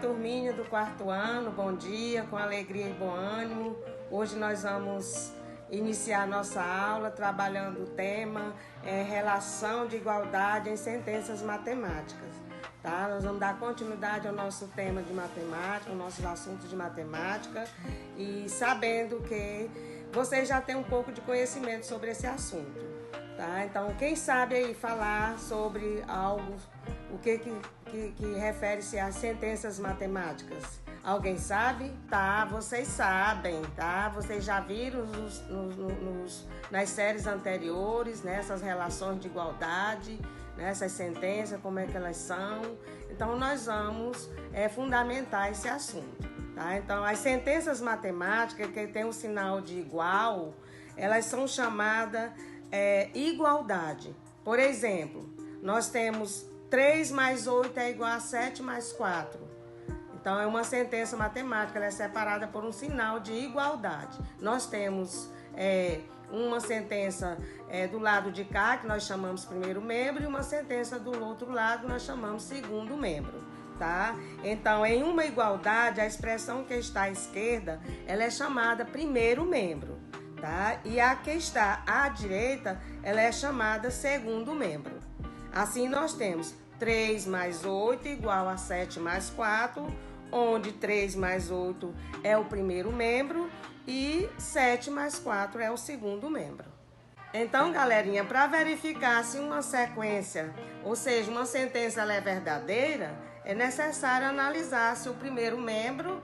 Turminha do quarto ano, bom dia, com alegria e bom ânimo. Hoje nós vamos iniciar nossa aula trabalhando o tema relação de igualdade em sentenças matemáticas. Tá? Nós vamos dar continuidade ao nosso tema de matemática, aos nossos assuntos de matemática e sabendo que vocês já têm um pouco de conhecimento sobre esse assunto. Tá? Então, quem sabe aí falar sobre algo, o que refere-se às sentenças matemáticas? Alguém sabe? Tá, vocês sabem, tá? Vocês já viram nas séries anteriores, né, essas relações de igualdade, né, essas sentenças, como é que elas são. Então, nós vamos fundamentar esse assunto. Tá? Então, as sentenças matemáticas que tem o sinal de igual, elas são chamadas igualdade. Por exemplo, nós temos 3 mais 8 é igual a 7 mais 4. Então, é uma sentença matemática, ela é separada por um sinal de igualdade. Nós temos uma sentença do lado de cá, que nós chamamos primeiro membro, e uma sentença do outro lado, que nós chamamos segundo membro. Tá? Então, em uma igualdade, a expressão que está à esquerda, ela é chamada primeiro membro. Tá? E a que está à direita, ela é chamada segundo membro. Assim, nós temos 3 mais 8 igual a 7 mais 4, onde 3 mais 8 é o primeiro membro e 7 mais 4 é o segundo membro. Então, galerinha, para verificar se uma sequência, ou seja, uma sentença ela é verdadeira, é necessário analisar se o primeiro membro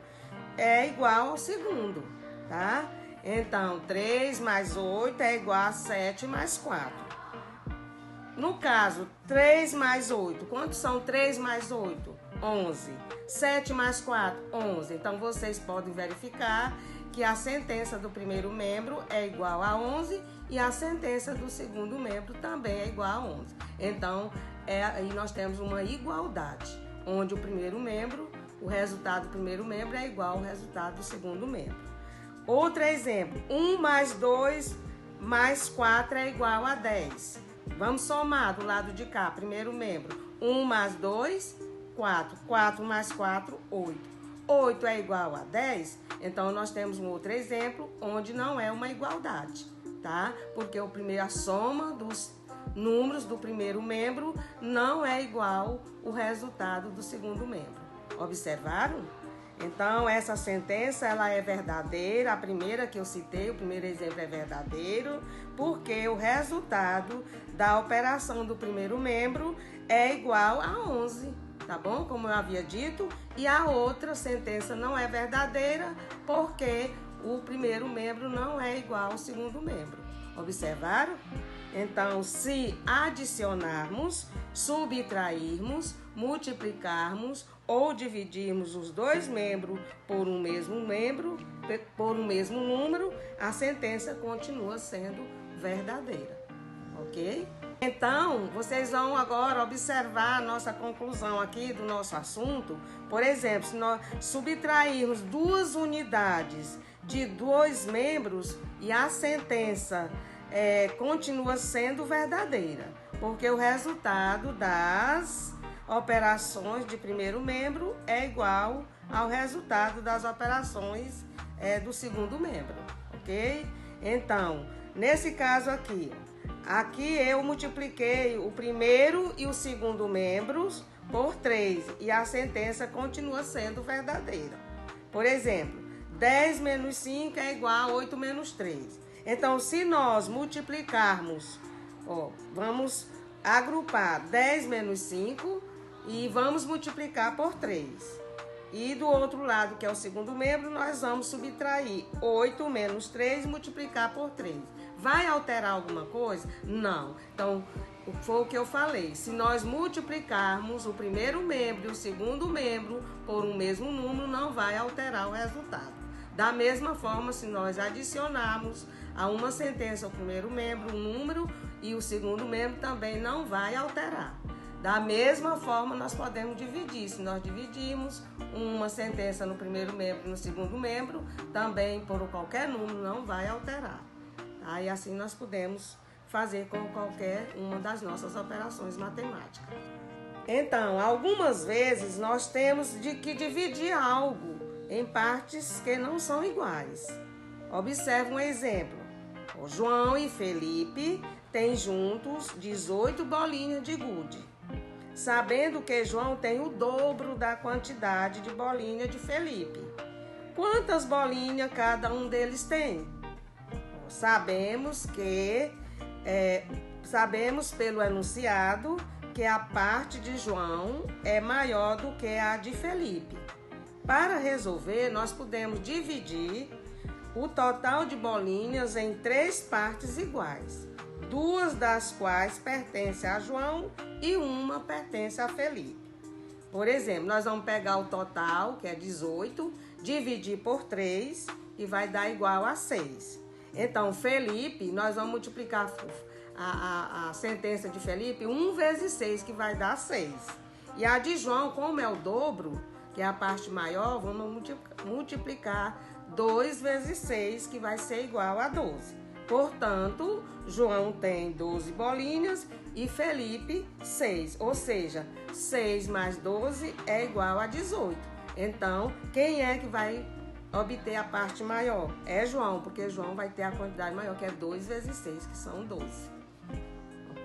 é igual ao segundo, tá? Então, 3 mais 8 é igual a 7 mais 4. No caso, 3 mais 8, quantos são 3 mais 8? 11. 7 mais 4, 11. Então, vocês podem verificar que a sentença do primeiro membro é igual a 11 e a sentença do segundo membro também é igual a 11. Então, aí nós temos uma igualdade, onde o primeiro membro, o resultado do primeiro membro é igual ao resultado do segundo membro. Outro exemplo, 1 mais 2 mais 4 é igual a 10. Vamos somar do lado de cá, primeiro membro. 1 mais 2, 4. 4 mais 4, 8. 8 é igual a 10, então nós temos um outro exemplo onde não é uma igualdade, tá? Porque a soma dos números do primeiro membro não é igual ao resultado do segundo membro. Observaram? Então, essa sentença, ela é verdadeira, a primeira que eu citei, o primeiro exemplo é verdadeiro, porque o resultado da operação do primeiro membro é igual a 11, tá bom? Como eu havia dito, e a outra sentença não é verdadeira, porque o primeiro membro não é igual ao segundo membro. Observaram? Então, se adicionarmos, subtrairmos, multiplicarmos ou dividirmos os dois membros por um mesmo número, a sentença continua sendo verdadeira, ok? Então, vocês vão agora observar a nossa conclusão aqui do nosso assunto. Por exemplo, se nós subtrairmos 2 unidades de 2 membros e a sentença continua sendo verdadeira, porque o resultado das operações de primeiro membro é igual ao resultado das operações do segundo membro, ok? Então, nesse caso aqui eu multipliquei o primeiro e o segundo membros por 3 e a sentença continua sendo verdadeira. Por exemplo, 10 menos 5 é igual a 8 menos 3. Então, se nós multiplicarmos, vamos agrupar 10 menos 5 e vamos multiplicar por 3. E do outro lado, que é o segundo membro, nós vamos subtrair 8 menos 3 e multiplicar por 3. Vai alterar alguma coisa? Não. Então, foi o que eu falei. Se nós multiplicarmos o primeiro membro e o segundo membro por um mesmo número, não vai alterar o resultado. Da mesma forma, se nós adicionarmos a uma sentença o primeiro membro, um número, e o segundo membro também não vai alterar. Da mesma forma, nós podemos dividir. Se nós dividirmos uma sentença no primeiro membro e no segundo membro, também por qualquer número não vai alterar. Tá? E assim nós podemos fazer com qualquer uma das nossas operações matemáticas. Então, algumas vezes nós temos que dividir algo em partes que não são iguais. Observe um exemplo. O João e Felipe têm juntos 18 bolinhas de gude, sabendo que João tem o dobro da quantidade de bolinha de Felipe. Quantas bolinhas cada um deles tem? Sabemos pelo enunciado que a parte de João é maior do que a de Felipe. Para resolver, nós podemos dividir o total de bolinhas em 3 partes iguais, 2 das quais pertencem a João e uma pertence a Felipe. Por exemplo, nós vamos pegar o total, que é 18, dividir por 3 e vai dar igual a 6. Então, Felipe, nós vamos multiplicar a sentença de Felipe 1 vezes 6, que vai dar 6. E a de João, como é o dobro, que é a parte maior, vamos multiplicar 2 vezes 6, que vai ser igual a 12. Portanto, João tem 12 bolinhas e Felipe 6. Ou seja, 6 mais 12 é igual a 18. Então, quem é que vai obter a parte maior? É João, porque João vai ter a quantidade maior, que é 2 vezes 6, que são 12.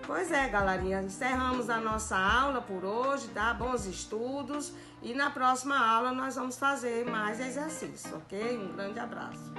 Pois é, galerinha, encerramos a nossa aula por hoje, tá? Bons estudos. E na próxima aula nós vamos fazer mais exercícios, ok? Um grande abraço.